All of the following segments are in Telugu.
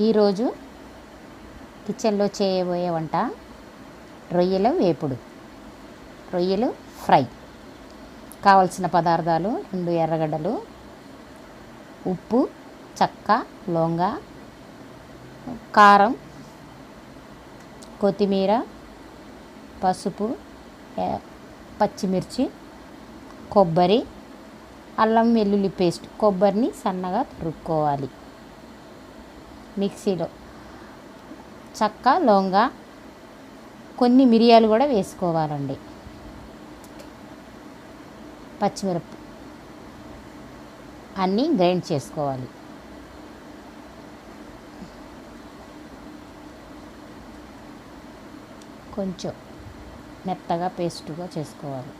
ఈరోజు కిచెన్లో చేయబోయే వంట రొయ్యల వేపుడు, రొయ్యలు ఫ్రై. కావలసిన పదార్థాలు: 2 ఎర్రగడ్డలు, ఉప్పు, చెక్క, లవంగ, కారం, కొత్తిమీర, పసుపు, పచ్చిమిర్చి, కొబ్బరి, అల్లం వెల్లుల్లి పేస్ట్. కొబ్బరిని సన్నగా తురుక్కోవాలి. మిక్సీలో చెక్క, లవంగ, కొన్ని మిరియాలు కూడా వేసుకోవాలండి. పచ్చిమిరప అన్నీ గ్రైండ్ చేసుకోవాలి. కొంచెం మెత్తగా పేస్టుగా చేసుకోవాలి.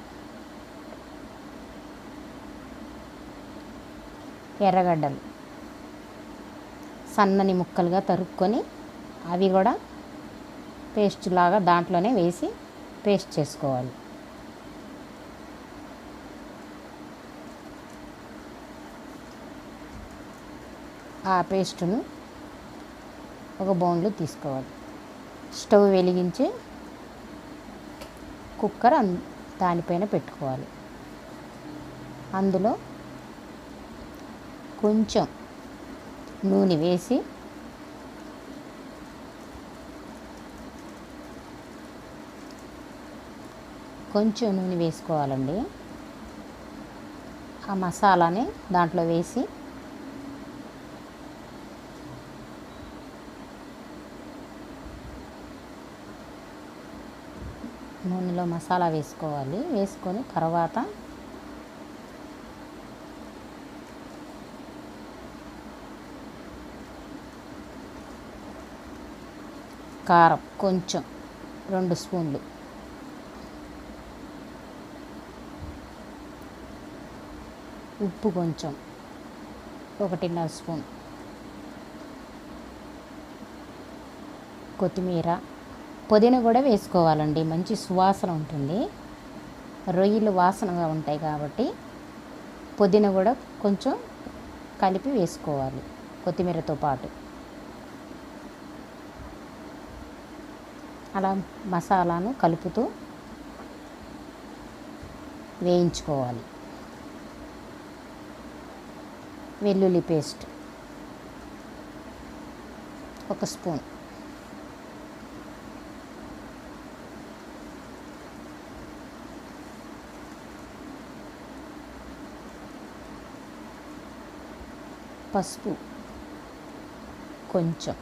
ఎర్రగడ్డలు సన్నని ముక్కలుగా తరుక్కొని అవి కూడా పేస్ట్ లాగా దాంట్లోనే వేసి పేస్ట్ చేసుకోవాలి. ఆ పేస్టును ఒక బౌల్లో తీసుకోవాలి. స్టవ్ వెలిగించి కుక్కర్ దానిపైన పెట్టుకోవాలి. అందులో కొంచెం నూనె వేసి వేసుకోవాలండి. ఆ మసాలాని దాంట్లో వేసి నూనెలో మసాలా వేసుకోవాలి. వేసుకొని తర్వాత కారం కొంచెం 2 స్పూన్లు, ఉప్పు కొంచెం 1.5 స్పూన్, కొత్తిమీర, పుదీనా కూడా వేసుకోవాలండి. మంచి సువాసన ఉంటుంది. రొయ్యలు వాసనగా ఉంటాయి కాబట్టి పుదీనా కూడా కొంచెం కలిపి వేసుకోవాలి కొత్తిమీరతో పాటు. అలా మసాలాను కలుపుతూ వేయించుకోవాలి. వెల్లుల్లి పేస్ట్ 1 స్పూన్, పసుపు కొంచెం,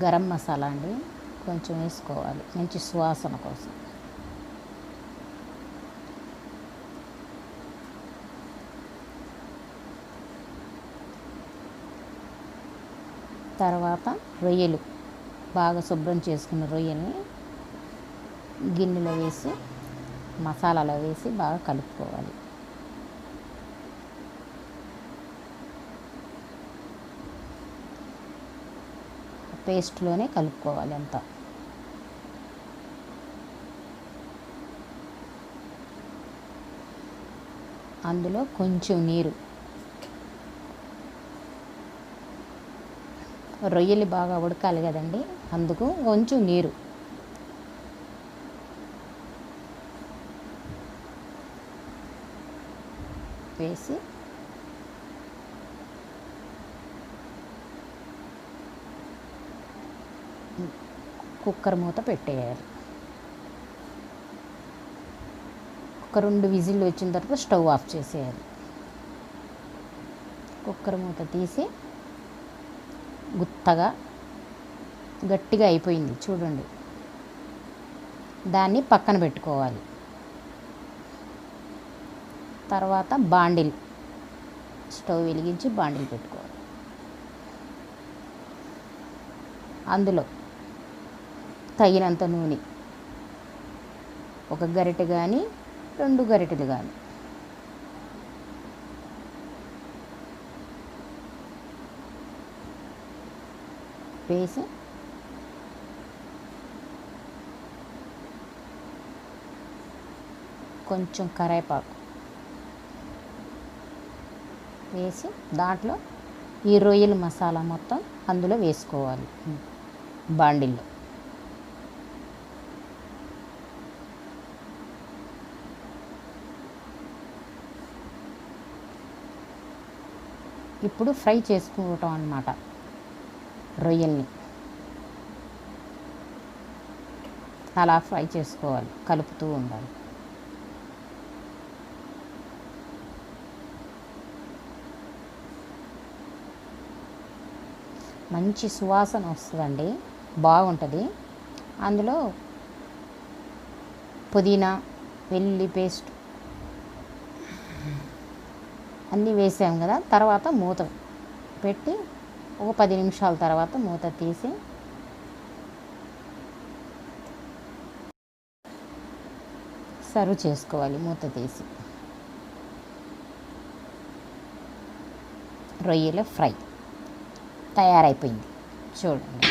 గరం మసాలా అండి కొంచెం వేసుకోవాలి మంచి సువాసన కోసం. తర్వాత రొయ్యలు బాగా శుభ్రం చేసుకున్న రొయ్యల్ని గిన్నెలో వేసి మసాలాలో వేసి బాగా కలుపుకోవాలి. పేస్ట్లోనే కలుపుకోవాలి అంతా. అందులో కొంచెం నీరు, రొయ్యలు బాగా ఉడకాలి కదండి, అందుకు కొంచెం నీరు వేసి కుక్కర్ మూత పెట్టేయాలి. ఒక 2 విజిల్లు వచ్చిన తర్వాత స్టవ్ ఆఫ్ చేసేయాలి. కుక్కర్ మూత తీసి గుత్తగా గట్టిగా అయిపోయింది చూడండి, దాన్ని పక్కన పెట్టుకోవాలి. తర్వాత బాండిల్ స్టవ్ వెలిగించి బాండిల్ పెట్టుకోవాలి. అందులో తగినంత నూనె, 1 గరిటె కానీ 2 గరిటెలు కానీ వేసి కొంచెం కరివేపాకు, వేసి దాంట్లో ఈ రొయ్యల మసాలా మొత్తం అందులో వేసుకోవాలి బాండిల్లో. ఇప్పుడు ఫ్రై చేసుకుంటాం అన్నమాట రొయ్యల్ని. అలా ఫ్రై చేసుకోవాలి, కలుపుతూ ఉండాలి. మంచి సువాసన వస్తుందండి, బాగుంటుంది. అందులో పుదీనా, వెల్లుల్లి పేస్ట్ అన్నీ వేసాం కదా. తర్వాత మూత పెట్టి ఒక 10 నిమిషాల తర్వాత మూత తీసి సర్వ్ చేసుకోవాలి. మూత తీసి రొయ్యల ఫ్రై తయారైపోయింది చూడండి.